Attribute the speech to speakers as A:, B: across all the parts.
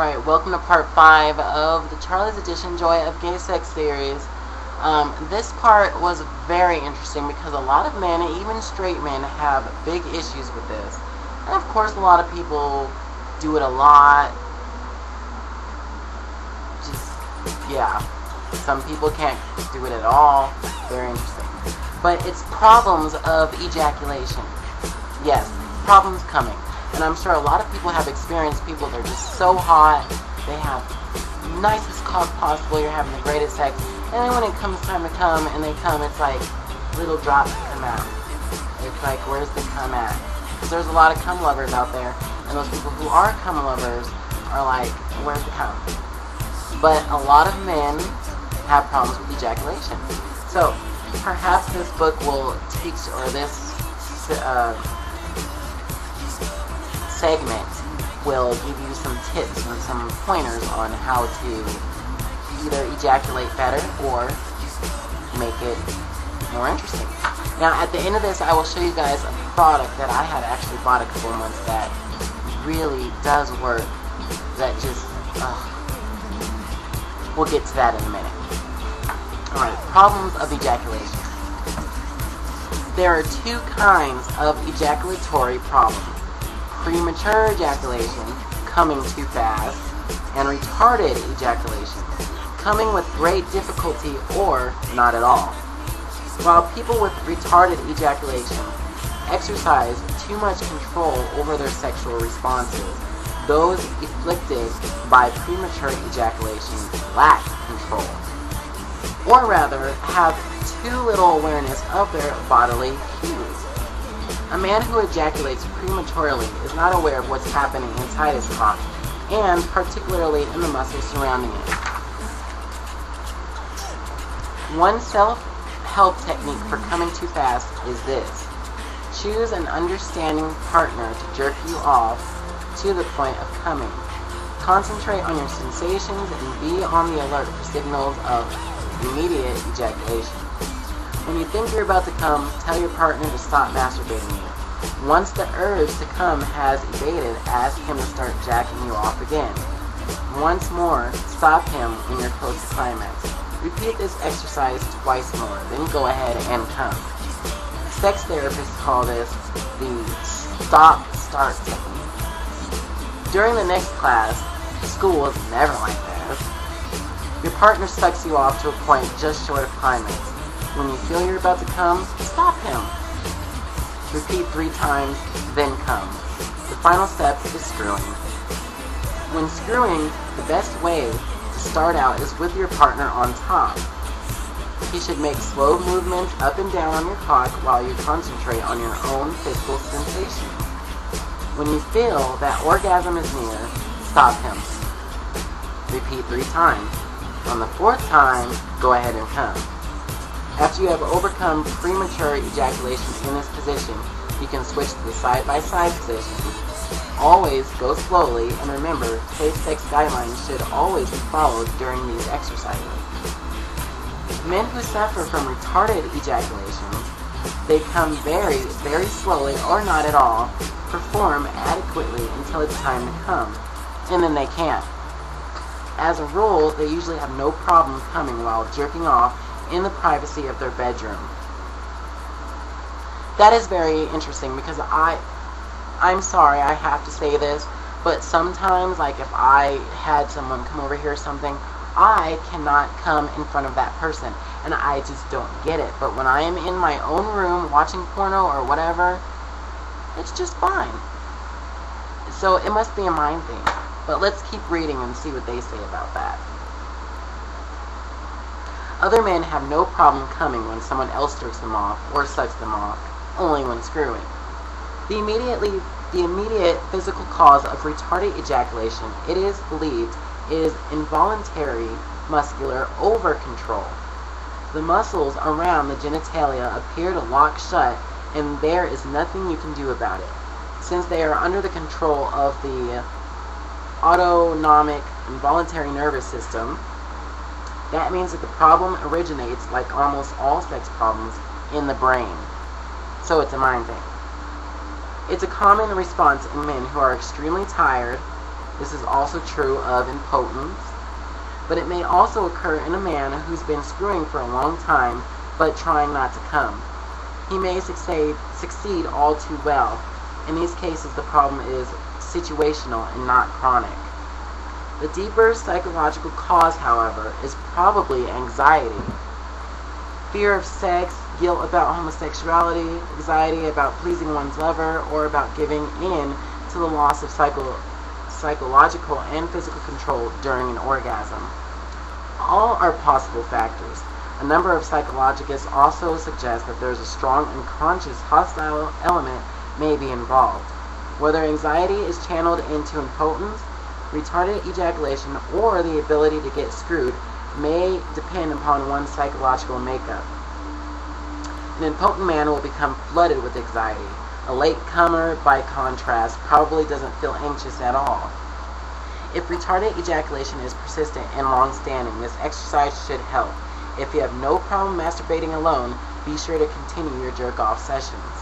A: Alright, welcome to part 5 of the Charlie's Edition Joy of Gay Sex series. This part was very interesting because a lot of men, even straight men, have big issues with this. And of course a lot of people do it a lot. Yeah. Some people can't do it at all. Very interesting. But it's problems of ejaculation. Yes, problems coming. And I'm sure a lot of people have experienced people that are just so hot, they have the nicest cock possible, you're having the greatest sex, and then when it comes time to come, and they come, it's like little drops come out. It's like, where's the cum at? Because there's a lot of cum lovers out there, and those people who are cum lovers are like, where's the cum? But a lot of men have problems with ejaculation. So perhaps this book will teach, or this segment will give you some tips and some pointers on how to either ejaculate better or make it more interesting. Now at the end of this I will show you guys a product that I had actually bought a couple months that really does work, that just, we'll get to that in a minute. Alright, problems of ejaculation. There are two kinds of ejaculatory problems. Premature ejaculation, coming too fast, and retarded ejaculation, coming with great difficulty or not at all. While people with retarded ejaculation exercise too much control over their sexual responses, those afflicted by premature ejaculation lack control, or rather have too little awareness of their bodily cues. A man who ejaculates prematurely is not aware of what's happening inside his cock, and particularly in the muscles surrounding it. One self-help technique for coming too fast is this. Choose an understanding partner to jerk you off to the point of coming. Concentrate on your sensations and be on the alert for signals of immediate ejaculation. When you think you're about to come, tell your partner to stop masturbating you. Once the urge to come has abated, ask him to start jacking you off again. Once more, stop him when you're close to climax. Repeat this exercise twice more, then go ahead and come. Sex therapists call this the stop-start technique. During the next class, school is never like this. Your partner sucks you off to a point just short of climax. When you feel you're about to come, stop him. Repeat 3 times, then come. The final step is screwing. When screwing, the best way to start out is with your partner on top. He should make slow movements up and down on your cock while you concentrate on your own physical sensation. When you feel that orgasm is near, stop him. Repeat 3 times. On the 4th time, go ahead and come. After you have overcome premature ejaculation in this position, you can switch to the side-by-side position. Always go slowly, and remember, safe sex guidelines should always be followed during these exercises. Men who suffer from retarded ejaculation, they come very, very slowly or not at all, perform adequately until it's time to come, and then they can't. As a rule, they usually have no problem coming while jerking off in the privacy of their bedroom. That is very interesting because I'm sorry I have to say this, but sometimes, like if I had someone come over here or something, I cannot come in front of that person, and I just don't get it. But when I am in my own room watching porno or whatever, it's just fine. So it must be a mind thing. But let's keep reading and see what they say about that. Other men have no problem coming when someone else jerks them off or sucks them off, only when screwing. The immediate physical cause of retarded ejaculation, it is believed, is involuntary muscular over-control. The muscles around the genitalia appear to lock shut, and there is nothing you can do about it. Since they are under the control of the autonomic involuntary nervous system, that means that the problem originates, like almost all sex problems, in the brain. So it's a mind thing. It's a common response in men who are extremely tired, This is also true of impotence, but it may also occur in a man who's been screwing for a long time but trying not to come. He may succeed all too well. In these cases, the problem is situational and not chronic. The deeper psychological cause, however, is probably anxiety. Fear of sex, guilt about homosexuality, anxiety about pleasing one's lover, or about giving in to the loss of psychological and physical control during an orgasm. All are possible factors. A number of psychologists also suggest that there's a strong unconscious hostile element may be involved. Whether anxiety is channeled into impotence, retarded ejaculation, or the ability to get screwed may depend upon one's psychological makeup. An impotent man will become flooded with anxiety. A late comer, by contrast, probably doesn't feel anxious at all. If retarded ejaculation is persistent and long-standing, this exercise should help. If you have no problem masturbating alone, be sure to continue your jerk-off sessions.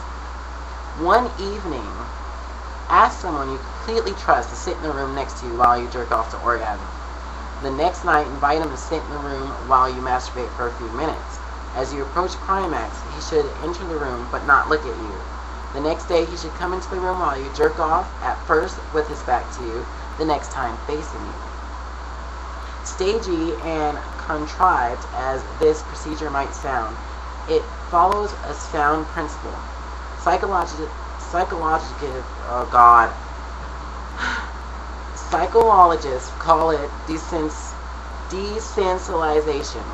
A: One evening, ask someone you completely trust to sit in the room next to you while you jerk off to orgasm. The next night, invite him to sit in the room while you masturbate for a few minutes. As you approach climax, he should enter the room but not look at you. The next day, he should come into the room while you jerk off, at first with his back to you, the next time facing you. Stagey and contrived as this procedure might sound, it follows a sound principle. Psychologists call it desensitization.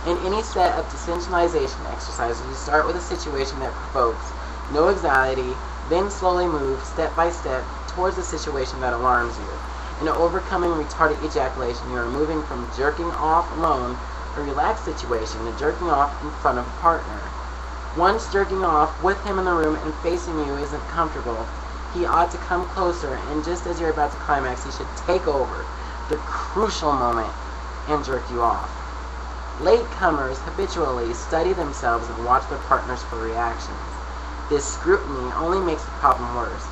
A: In any set of desensitization exercises, you start with a situation that provokes no anxiety, then slowly move step by step towards a situation that alarms you. In overcoming retarded ejaculation, you are moving from jerking off alone, a relaxed situation, to jerking off in front of a partner. Once jerking off with him in the room and facing you isn't comfortable, he ought to come closer, and just as you're about to climax, he should take over, the crucial moment, and jerk you off. Late comers habitually study themselves and watch their partners for reactions. This scrutiny only makes the problem worse.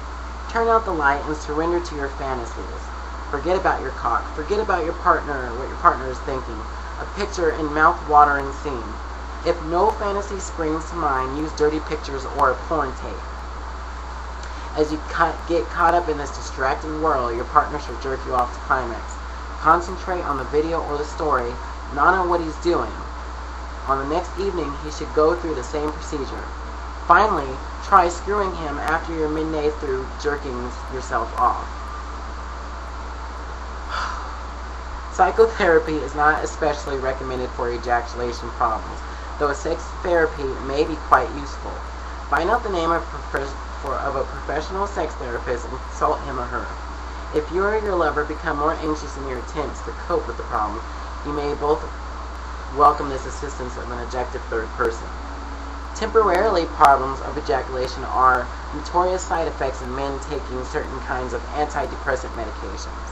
A: Turn out the light and surrender to your fantasies. Forget about your cock. Forget about your partner, what your partner is thinking. A picture and mouth-watering scene. If no fantasy springs to mind, use dirty pictures or a porn tape. As you get caught up in this distracting whirl, your partner should jerk you off to climax. Concentrate on the video or the story, not on what he's doing. On the next evening, he should go through the same procedure. Finally, try screwing him after you're midway through jerking yourself off. Psychotherapy is not especially recommended for ejaculation problems, though sex therapy may be quite useful. Find out the name of a professional sex therapist and consult him or her. If you or your lover become more anxious in your attempts to cope with the problem, you may both welcome this assistance of an objective third person. Temporarily, problems of ejaculation are notorious side effects in men taking certain kinds of antidepressant medications.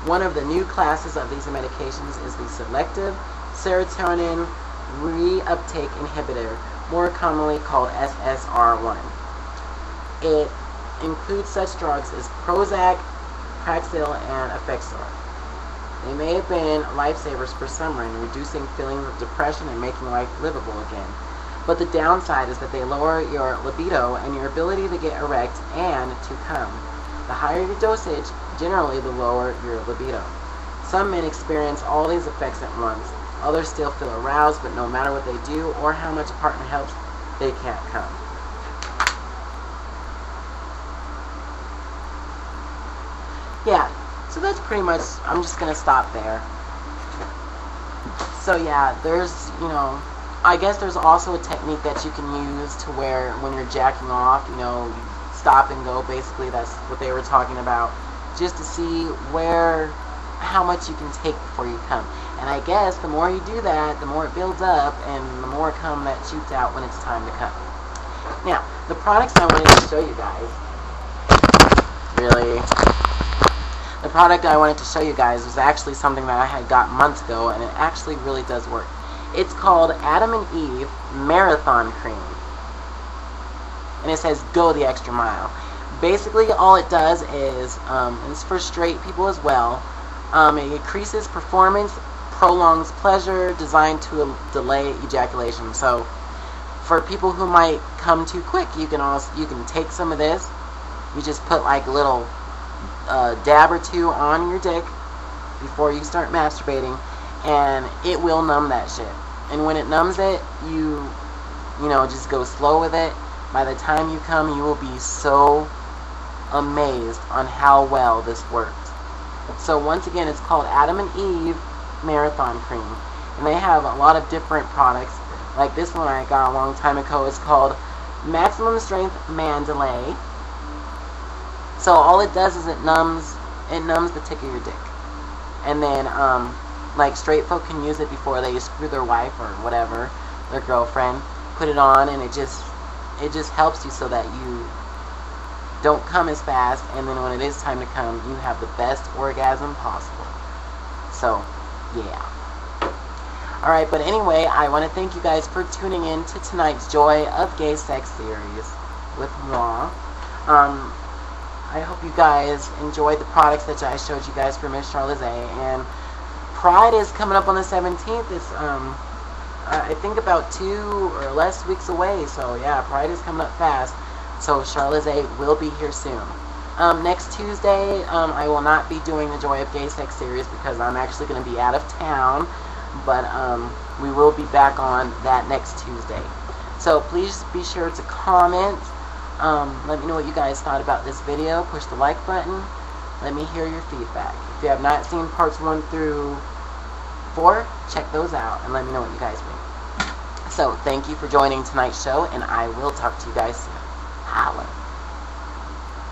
A: One of the new classes of these medications is the selective serotonin reuptake inhibitor, more commonly called SSRI. It includes such drugs as Prozac, Paxil, and Effexor. They may have been lifesavers for some in reducing feelings of depression and making life livable again. But the downside is that they lower your libido and your ability to get erect and to come. The higher your dosage, generally the lower your libido. Some men experience all these effects at once. Others still feel aroused, but no matter what they do or how much a partner helps, they can't come. Yeah, so that's pretty much, I'm just going to stop there. So yeah, there's, I guess there's also a technique that you can use to where when you're jacking off, you stop and go, basically. That's what they were talking about, just to see how much you can take before you come. And I guess the more you do that, the more it builds up and the more cum that shoots out when it's time to come. Now, the products I wanted to show you guys, the product I wanted to show you guys was actually something that I had got months ago, and it actually really does work. It's called Adam and Eve Marathon Cream. And it says, go the extra mile. Basically, all it does is, it's for straight people as well, it increases performance, prolongs pleasure, designed to delay ejaculation. So, for people who might come too quick, you can take some of this. You just put like a little dab or two on your dick before you start masturbating, and it will numb that shit. And when it numbs it, you just go slow with it. By the time you come, you will be so amazed on how well this works. So once again, it's called Adam and Eve Marathon Cream, and they have a lot of different products. Like this one I got a long time ago is called Maximum Strength Mandalay. So all it does is it numbs the tick of your dick, and then like straight folk can use it before they screw their wife or whatever, their girlfriend. Put it on, and it just helps you so that you don't come as fast, and then when it is time to come, you have the best orgasm possible. So, yeah. Alright, but anyway, I want to thank you guys for tuning in to tonight's Joy of Gay Sex series with moi. I hope you guys enjoyed the products that I showed you guys for Miss Charlize, and Pride is coming up on the 17th. It's, I think about 2 or less weeks away, so yeah, Pride is coming up fast. So Charlize will be here soon. Next Tuesday, I will not be doing the Joy of Gay Sex series because I'm actually going to be out of town, but we will be back on that next Tuesday. So please be sure to comment. Let me know what you guys thought about this video. Push the like button. Let me hear your feedback. If you have not seen parts 1 through 4, check those out and let me know what you guys think. So thank you for joining tonight's show, and I will talk to you guys soon. Holla.